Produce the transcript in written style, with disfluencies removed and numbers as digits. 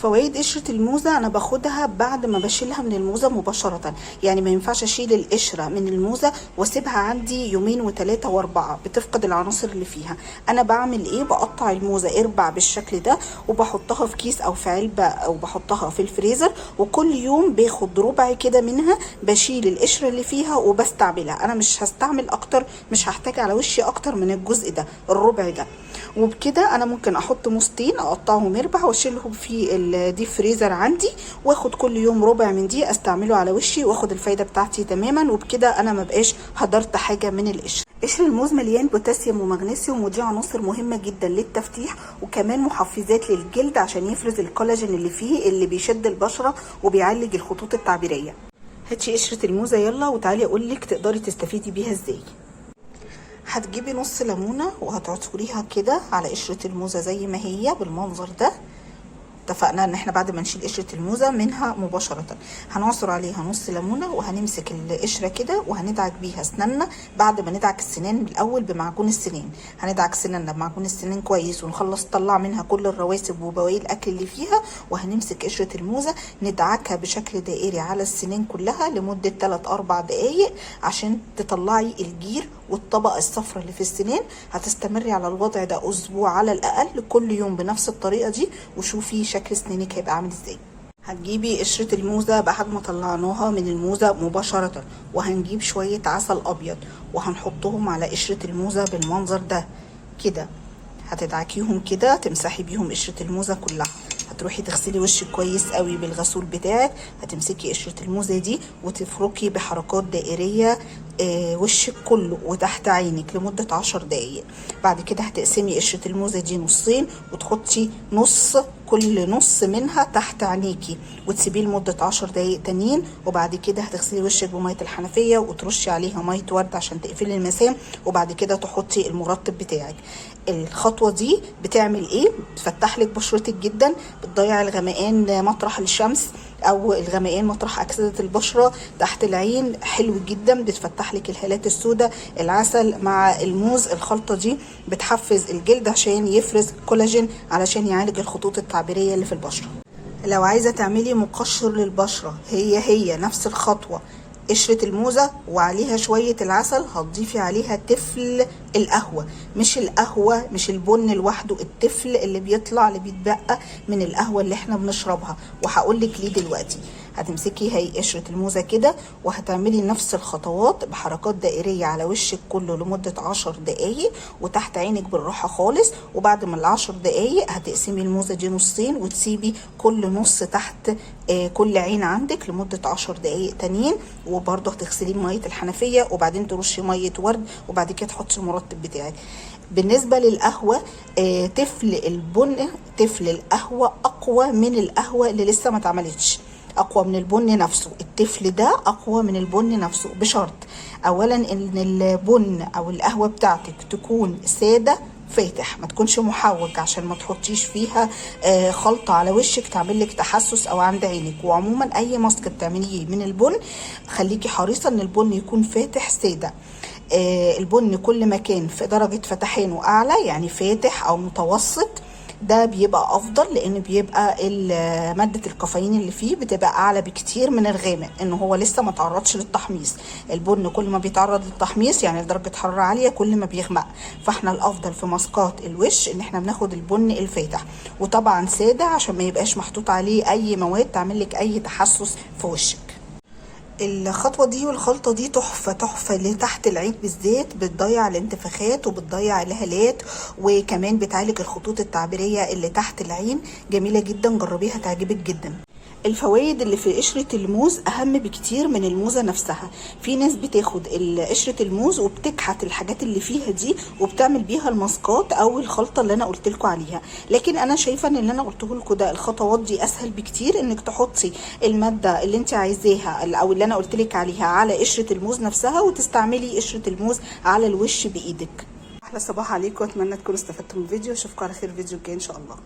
فوائد قشرة الموزة انا باخدها بعد ما بشيلها من الموزة مباشرة، يعني ما ينفعش اشيل القشرة من الموزة واسيبها عندي يومين وثلاثة واربعة، بتفقد العناصر اللي فيها. انا بعمل ايه؟ بقطع الموزة اربع بالشكل ده وبحطها في كيس او في علبة او بحطها في الفريزر، وكل يوم باخد ربع كده منها بشيل القشرة اللي فيها وبستعملها. انا مش هستعمل اكتر، مش هحتاج على وشي اكتر من الجزء ده، الربع ده. وبكده انا ممكن احط موزتين اقطعهم اربع واشيلهم في الديب فريزر عندي، واخد كل يوم ربع من دي استعمله على وشي واخد الفايده بتاعتي تماما، وبكده انا ما بقاش هدرت حاجه من القشر. قشر الموز مليان بوتاسيوم ومغنيسيوم، ودي عناصر مهمه جدا للتفتيح، وكمان محفزات للجلد عشان يفرز الكولاجين اللي فيه اللي بيشد البشره وبيعالج الخطوط التعبيريه. هاتي قشره الموزه يلا وتعالي اقولك تقدري تستفيدي بيها ازاي. هتجيبي نص ليمونه وهتعصريها كده على قشره الموزه زي ما هي بالمنظر ده. اتفقنا ان احنا بعد ما نشيل قشره الموزه منها مباشره هنعصر عليها نص ليمونه، وهنمسك القشره كده وهندعك بيها اسناننا. بعد ما ندعك السنان الاول بمعجون السنان، هندعك سناننا بمعجون السنان كويس ونخلص نطلع منها كل الرواسب وبواقي الاكل اللي فيها، وهنمسك قشره الموزه ندعكها بشكل دائري على السنان كلها لمده 3-4 دقائق عشان تطلعي الجير والطبقه الصفراء اللي في السنان. هتستمري على الوضع ده اسبوع على الاقل كل يوم بنفس الطريقه دي، وشوفي شكل سنانك هيبقى عامل ازاي. هتجيبي قشرة الموزة بعد ما طلعناها من الموزة مباشرة، وهنجيب شوية عسل ابيض وهنحطهم على قشرة الموزة بالمنظر ده كده. هتدعكيهم كده تمسحي بيهم قشرة الموزة كلها. هتروحي تغسلي وشك كويس قوي بالغسول بتاعك. هتمسكي قشرة الموزة دي وتفركي بحركات دائرية وشك كله وتحت عينك لمدة 10 دقايق. بعد كده هتقسمي قشرة الموزة دي نصين وتحطي كل نص منها تحت عينيكي وتسيبيه لمدة 10 دقايق تانيين. وبعد كده هتغسلي وشك بمية الحنفية وترشي عليها مية ورد عشان تقفلي المسام، وبعد كده تحطي المرطب بتاعك. الخطوة دي بتعمل ايه؟ بتفتح لك بشرتك جدا، بتضيع الغمقان مطرح الشمس او الغمقان مطرح اكسدة البشرة تحت العين، حلو جدا، بتفتح لك الهالات السوداء. العسل مع الموز الخلطة دي بتحفز الجلد عشان يفرز كولاجين علشان يعالج الخطوط التعبيرية اللي في البشرة. لو عايزة تعملي مقشر للبشرة هي نفس الخطوة، قشرة الموزة وعليها شوية العسل، هتضيفي عليها تفل القهوة، مش البن لوحده، التفل اللي بيطلع اللي بيتبقى من القهوة اللي احنا بنشربها، وهقولك ليه دلوقتي. هتمسكي هي قشرة الموزة كده وهتعملي نفس الخطوات بحركات دائرية على وشك كله لمدة 10 دقايق وتحت عينك بالراحة خالص. وبعد ما ال10 دقايق هتقسمي الموزة دي نصين وتسيبي كل نص تحت كل عين عندك لمدة 10 دقايق تانيين، وبرضه هتغسليه بمية الحنفية وبعدين ترشي مية ورد وبعد كده تحطي المرطب بتاعك. بالنسبة للقهوة تفل القهوة أقوى من القهوة اللي لسه ما اتعملتش، اقوى من البن نفسه. التفل ده اقوى من البن نفسه بشرط اولا ان البن او القهوه بتاعتك تكون ساده فاتح، ما تكونش محوج عشان ما تحطيش فيها خلطه على وشك تعمل لك تحسس او عند عينك. وعموما اي ماسك بتعمليه من البن خليكي حريصه ان البن يكون فاتح ساده. البن كل ما كان في درجه فتحانه اعلى يعني فاتح او متوسط ده بيبقى افضل، لان بيبقى ماده الكافيين اللي فيه بتبقى اعلى بكتير من الغامق، ان هو لسه ما تعرضش للتحميص. البن كل ما بيتعرض للتحميص يعني لدرجه حراره عاليه كل ما بيغمق، فاحنا الافضل في ماسكات الوش ان احنا بناخد البن الفاتح، وطبعا ساده عشان ما يبقاش محطوط عليه اي مواد تعمل لك اي تحسس في وشك. الخطوه دي والخلطه دي تحفه لتحت العين بالذات، بتضيع الانتفاخات وبتضيع الهالات وكمان بتعالج الخطوط التعبيريه اللي تحت العين. جميله جدا، جربيها تعجبك جدا. الفوائد اللي في قشرة الموز اهم بكتير من الموزة نفسها. في ناس بتاخد قشرة الموز وبتكحت الحاجات اللي فيها دي وبتعمل بيها الماسكات او الخلطة اللي انا قلت لكم عليها، لكن انا شايفة ان اللي انا قلته لكم ده الخطوات دي اسهل بكتير، انك تحطي المادة اللي انت عايزاها او اللي انا قلت لك عليها على قشرة الموز نفسها وتستعملي قشرة الموز على الوش بايدك. احلى صباح عليكم، اتمنى تكونوا استفدتوا من الفيديو، اشوفكم على خير الفيديو الجاي ان شاء الله.